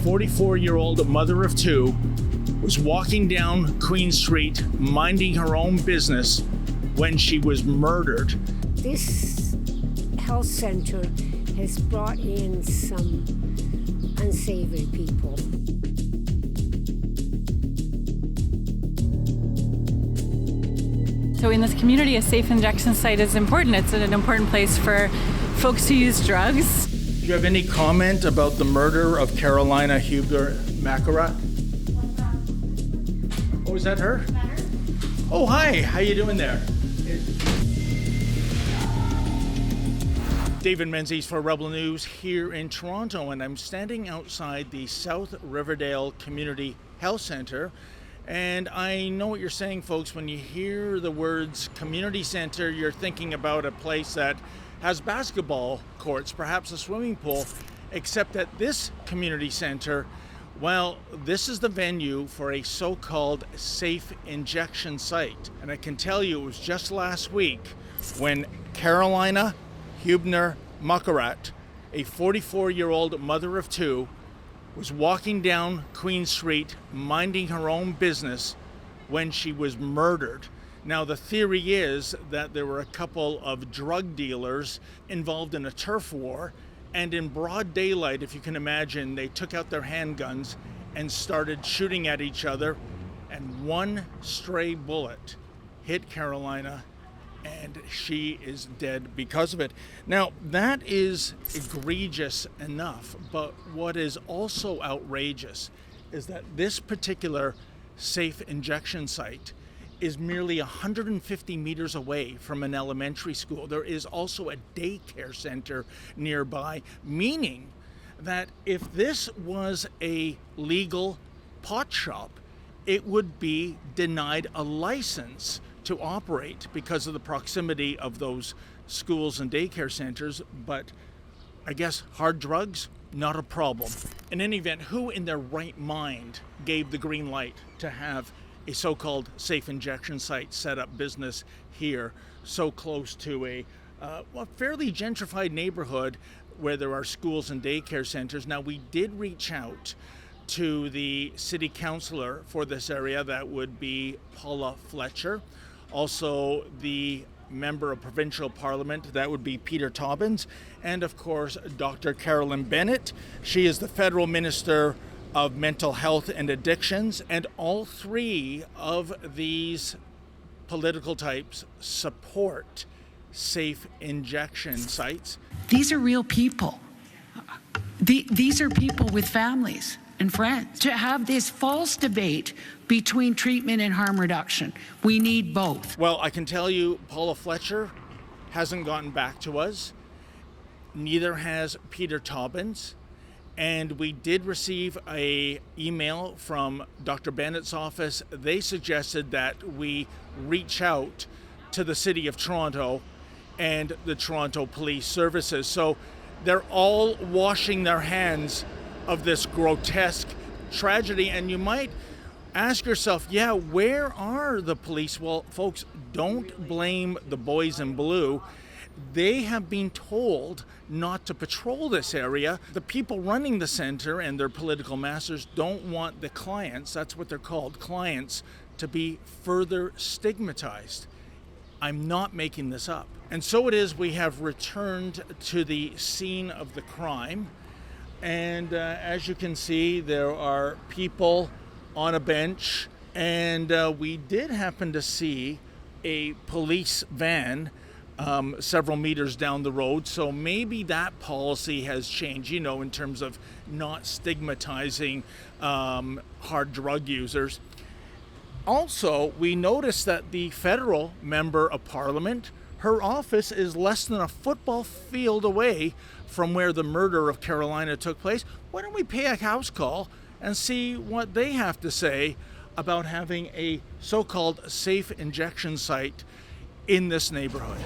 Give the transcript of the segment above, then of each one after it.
44-year-old mother of two was walking down Queen Street, minding her own business, when she was murdered. This health center has brought in some unsavory people. So in this community, a safe injection site is important. It's an important place for folks who use drugs. Do you have any comment about the murder of Karolina Huebner-Makurat? Oh, is that her? Oh, hi. How you doing there? David Menzies for Rebel News here in Toronto, and I'm standing outside the South Riverdale Community Health Centre. And I know what you're saying, folks. When you hear the words community center, you're thinking about a place that has basketball courts, perhaps a swimming pool, except that this community center, well, this is the venue for a so-called safe injection site. And I can tell you it was just last week when Karolina Huebner-Makurat, a 44-year-old mother of two, was walking down Queen Street, minding her own business, when she was murdered. Now, the theory is that there were a couple of drug dealers involved in a turf war, and in broad daylight, if you can imagine, they took out their handguns and started shooting at each other, and one stray bullet hit Karolina, and she is dead because of it. Now, that is egregious enough, but what is also outrageous is that this particular safe injection site is merely 150 meters away from an elementary school. There is also a daycare center nearby, meaning that if this was a legal pot shop, it would be denied a license to operate because of the proximity of those schools and daycare centers. But I guess hard drugs, not a problem. In any event, who in their right mind gave the green light to have a so-called safe injection site set up business here, so close to a fairly gentrified neighborhood where there are schools and daycare centers? Now, we did reach out to the city councillor for this area, that would be Paula Fletcher. Also, the member of provincial parliament, that would be Peter Tobbins, and of course, Dr. Carolyn Bennett. She is the federal minister of mental health and addictions, and all three of these political types support safe injection sites. These are real people. These are people with families and friends. To have this false debate between treatment and harm reduction, we need both. Well, I can tell you, Paula Fletcher hasn't gotten back to us. Neither has Peter Tobbins. And we did receive an email from Dr. Bennett's office. They suggested that we reach out to the City of Toronto and the Toronto Police Services. So they're all washing their hands of this grotesque tragedy. And you might ask yourself, yeah, where are the police? Well, folks, don't blame the boys in blue. They have been told not to patrol this area. The people running the center and their political masters don't want the clients, that's what they're called, clients, to be further stigmatized. I'm not making this up. And so it is, we have returned to the scene of the crime. And as you can see, there are people on a bench. And we did happen to see a police van several meters down the road. So maybe that policy has changed, in terms of not stigmatizing hard drug users. Also, we noticed that the federal member of parliament, her office is less than a football field away from where the murder of Karolina took place. Why don't we pay a house call and see what they have to say about having a so-called safe injection site in this neighborhood?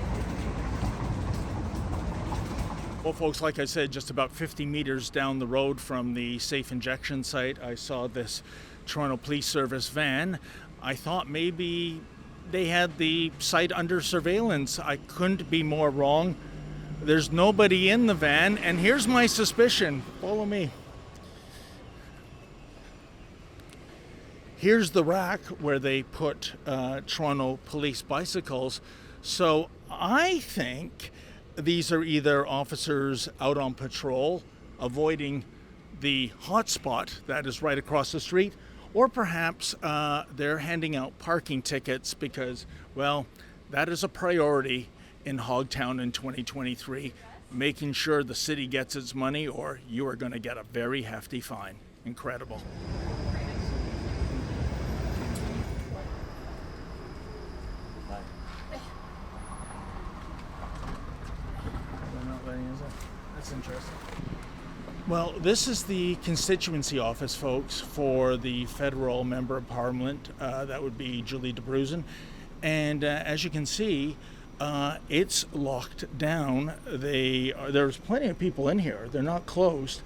Well, folks, like I said, just about 50 meters down the road from the safe injection site, I saw this Toronto Police Service van. I thought maybe they had the site under surveillance. I couldn't be more wrong. There's nobody in the van, and here's my suspicion. Follow me. here's the rack where they put Toronto police bicycles. So I think these are either officers out on patrol, avoiding the hotspot that is right across the street, or perhaps they're handing out parking tickets because, well, that is a priority in Hogtown in 2023, making sure the city gets its money or you are going to get a very hefty fine. Incredible. That's interesting. Well, this is the constituency office, folks, for the federal member of parliament. That would be Julie DeBruzen. And as you can see, it's locked down. There's plenty of people in here. They're not closed.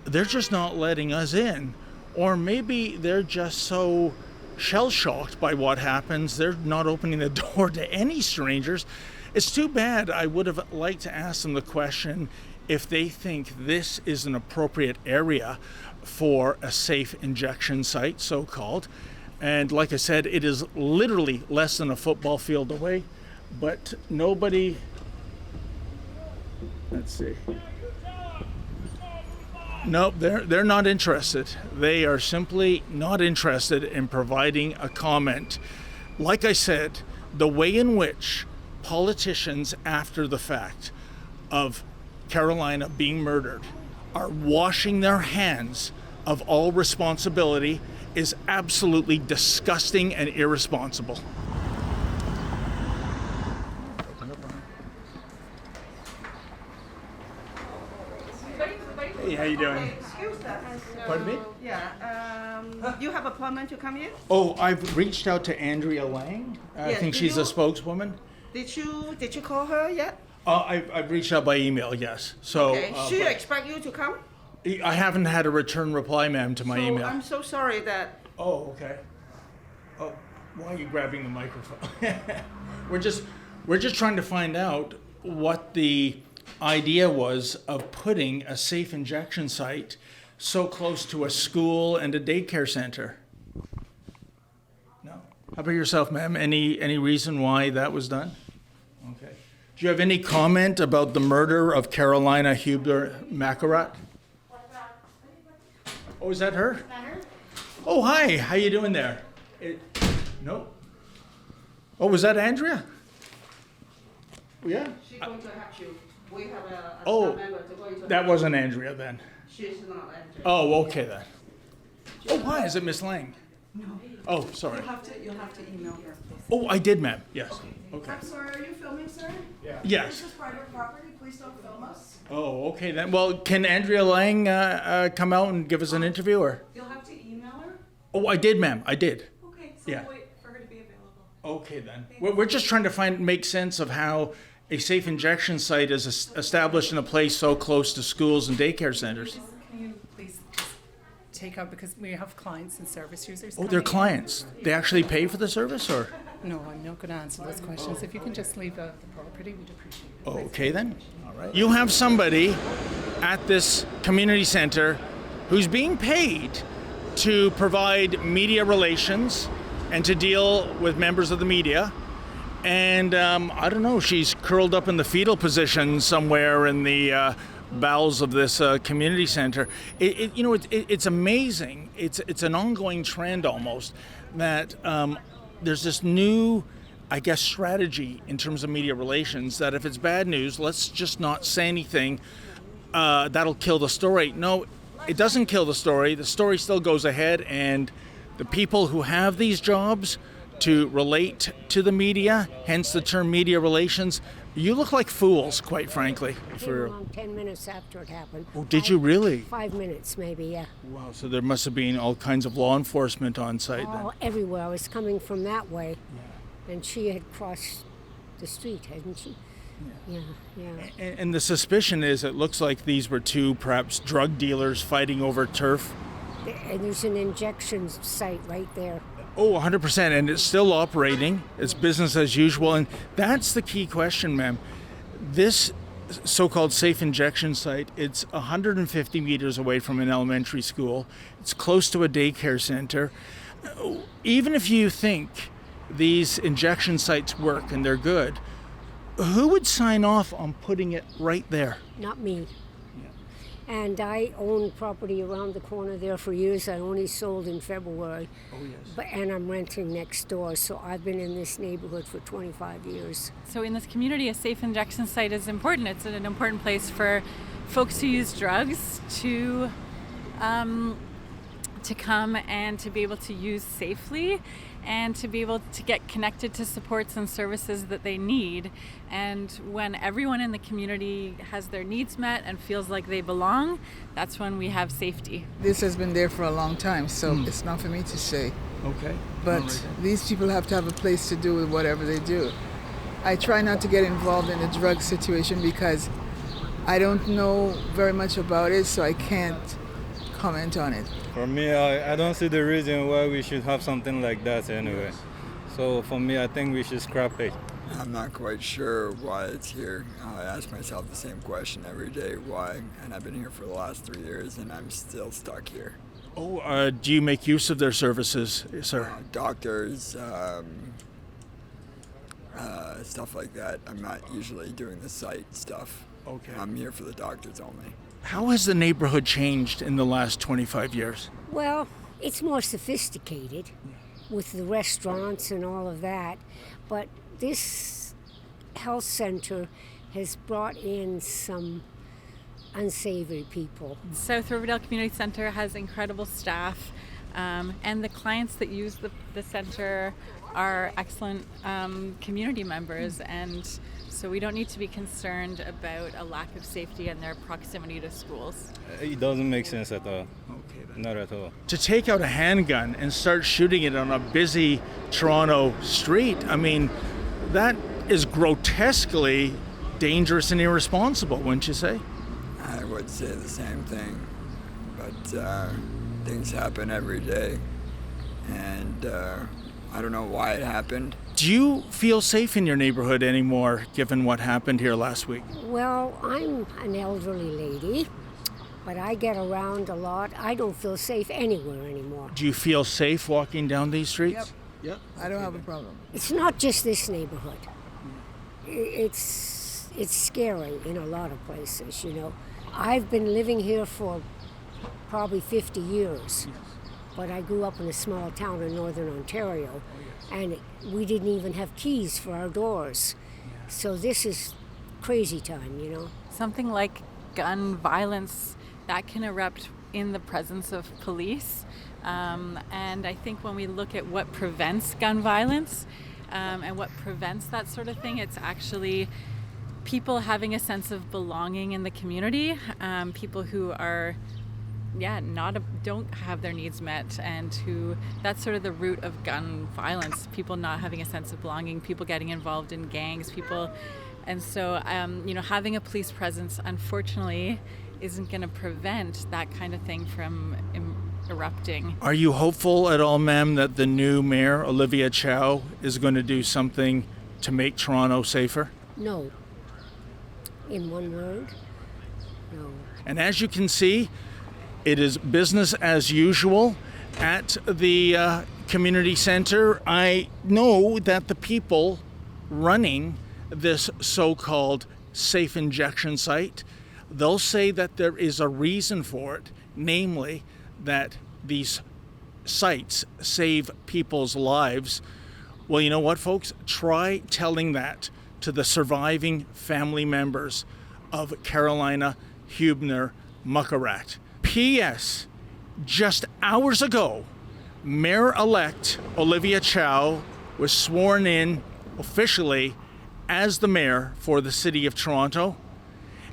They're just not letting us in. Or maybe they're just so shell-shocked by what happens, they're not opening the door to any strangers. It's too bad. I would have liked to ask them the question if they think this is an appropriate area for a safe injection site, so-called. And like I said, it is literally less than a football field away, but nobody, let's see. Nope, they're not interested. They are simply not interested in providing a comment. Like I said, the way in which politicians, after the fact of Karolina being murdered, are washing their hands of all responsibility is absolutely disgusting and irresponsible. Hey, how you doing? Excuse that. Pardon me? Yeah. You have appointment to come in? Oh, I've reached out to Andrea Lang. I Yes, think did she's a you- spokeswoman. Did you call her yet? I've reached out by email, yes. So Okay. She but expect you to come? I haven't had a return reply, ma'am, to my So email. I'm so sorry that. Oh, okay. Oh, why are you grabbing the microphone? we're just trying to find out what the idea was of putting a safe injection site so close to a school and a daycare center. No. How about yourself, ma'am? Any reason why that was done? Okay. Do you have any comment about the murder of Karolina Huebner-Makurat? Oh, is that her? Oh, hi. How you doing there? No. Oh, was that Andrea? Yeah. She's going to help you. We have a Oh, staff member to going to that help wasn't Andrea then. you. She's not Andrea. Oh, okay then. Oh, hi. Is it Miss Lang? No. Oh, sorry. You'll have to email her, please. Oh, I did, ma'am. Yes. Okay. I'm sorry, are you filming, sir? Yes. This is private property, please don't film us. Oh, okay then. Well, can Andrea Lang come out and give us an interview, or? You'll have to email her? Oh, I did, ma'am. I did. Okay, so Yeah. we'll wait for her to be available. Okay then. We're just trying to make sense of how a safe injection site is established in a place so close to schools and daycare centers. Can you please just take out, because we have clients and service users Oh, they're coming in. clients. They actually pay for the service, or? No, I'm not gonna answer those questions. If you can just leave the property, we'd appreciate it. Okay then. All right. You have somebody at this community center who's being paid to provide media relations and to deal with members of the media. And I don't know, she's curled up in the fetal position somewhere in the bowels of this community center. It's amazing. It's an ongoing trend almost that there's this new, I guess, strategy in terms of media relations that if it's bad news, let's just not say anything. That'll kill the story. No, it doesn't kill the story. The story still goes ahead, and the people who have these jobs to relate to the media, hence the term media relations, you look like fools, quite frankly. Came along 10 minutes after it happened. Oh, did you really? 5 minutes, maybe, yeah. Wow, so there must have been all kinds of law enforcement on site then. All everywhere. I was coming from that way, and she had crossed the street, hadn't she? Yeah. And the suspicion is it looks like these were two perhaps drug dealers fighting over turf. And there's an injection site right there. Oh, 100%, and it's still operating. It's business as usual, and that's the key question, ma'am. This so-called safe injection site, it's 150 meters away from an elementary school. It's close to a daycare center. Even if you think these injection sites work and they're good, who would sign off on putting it right there? Not me. And I owned property around the corner there for years. I only sold in February. Oh, yes. And I'm renting next door, so I've been in this neighborhood for 25 years. So in this community, a safe injection site is important. It's an important place for folks who use drugs to come and to be able to use safely and to be able to get connected to supports and services that they need. And when everyone in the community has their needs met and feels like they belong, that's when we have safety. This has been there for a long time, so it's not for me to say. Okay. But All right. these people have to have a place to do with whatever they do. I try not to get involved in the drug situation because I don't know very much about it, so I can't comment on it. For me, I don't see the reason why we should have something like that anyway. So for me, I think we should scrap it. I'm not quite sure why it's here. I ask myself the same question every day, why? And I've been here for the last 3 years and I'm still stuck here. Oh, do you make use of their services, sir? Doctors, stuff like that. I'm not usually doing the site stuff. Okay. I'm here for the doctors only. How has the neighborhood changed in the last 25 years? Well, it's more sophisticated with the restaurants and all of that, but this health center has brought in some unsavory people. South Riverdale Community Center has incredible staff, and the clients that use the center are excellent community members, and so we don't need to be concerned about a lack of safety and their proximity to schools. It doesn't make sense at all. Okay, then. Not at all. To take out a handgun and start shooting it on a busy Toronto street, I mean, that is grotesquely dangerous and irresponsible, wouldn't you say? I would say the same thing, but things happen every day, and I don't know why it happened. Do you feel safe in your neighborhood anymore, given what happened here last week? Well, I'm an elderly lady, but I get around a lot. I don't feel safe anywhere anymore. Do you feel safe walking down these streets? Yep. I don't have a problem. It's not just this neighborhood. It's scary in a lot of places, you know. I've been living here for probably 50 years, but I grew up in a small town in northern Ontario, and we didn't even have keys for our doors. So this is crazy time, you know. Something like gun violence that can erupt in the presence of police. And I think when we look at what prevents gun violence and what prevents that sort of thing, it's actually people having a sense of belonging in the community, people who are don't have their needs met, and who that's sort of the root of gun violence, people not having a sense of belonging, people getting involved in gangs, and so having a police presence unfortunately isn't going to prevent that kind of thing from erupting. Are you hopeful at all, ma'am, that the new mayor, Olivia Chow, is going to do something to make Toronto safer? No. In one word, no. And as you can see, it is business as usual at the community center. I know that the people running this so-called safe injection site, they'll say that there is a reason for it, namely that these sites save people's lives. Well, you know what, folks? Try telling that to the surviving family members of Karolina Huebner-Makurat. P.S. Just hours ago, Mayor-elect Olivia Chow was sworn in officially as the mayor for the City of Toronto,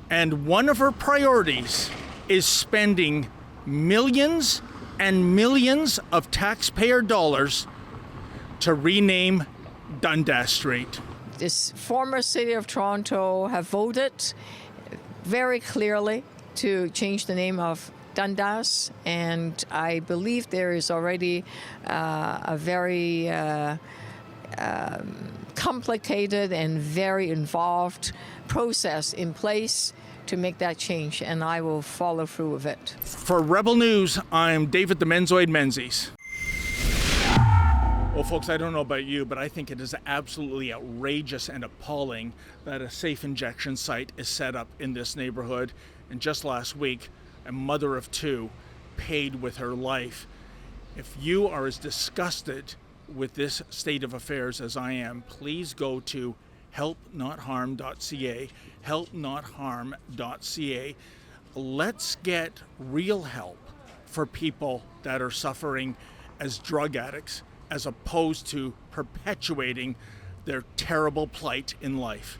and one of her priorities is spending millions and millions of taxpayer dollars to rename Dundas Street. This former City of Toronto have voted very clearly to change the name of Dundas, and I believe there is already a very complicated and very involved process in place to make that change, and I will follow through with it. For Rebel News, I'm David the Menzoid Menzies. Well, folks, I don't know about you, but I think it is absolutely outrageous and appalling that a safe injection site is set up in this neighborhood. And just last week, a mother of two paid with her life. If you are as disgusted with this state of affairs as I am, please go to helpnotharm.ca, helpnotharm.ca. Let's get real help for people that are suffering as drug addicts, as opposed to perpetuating their terrible plight in life.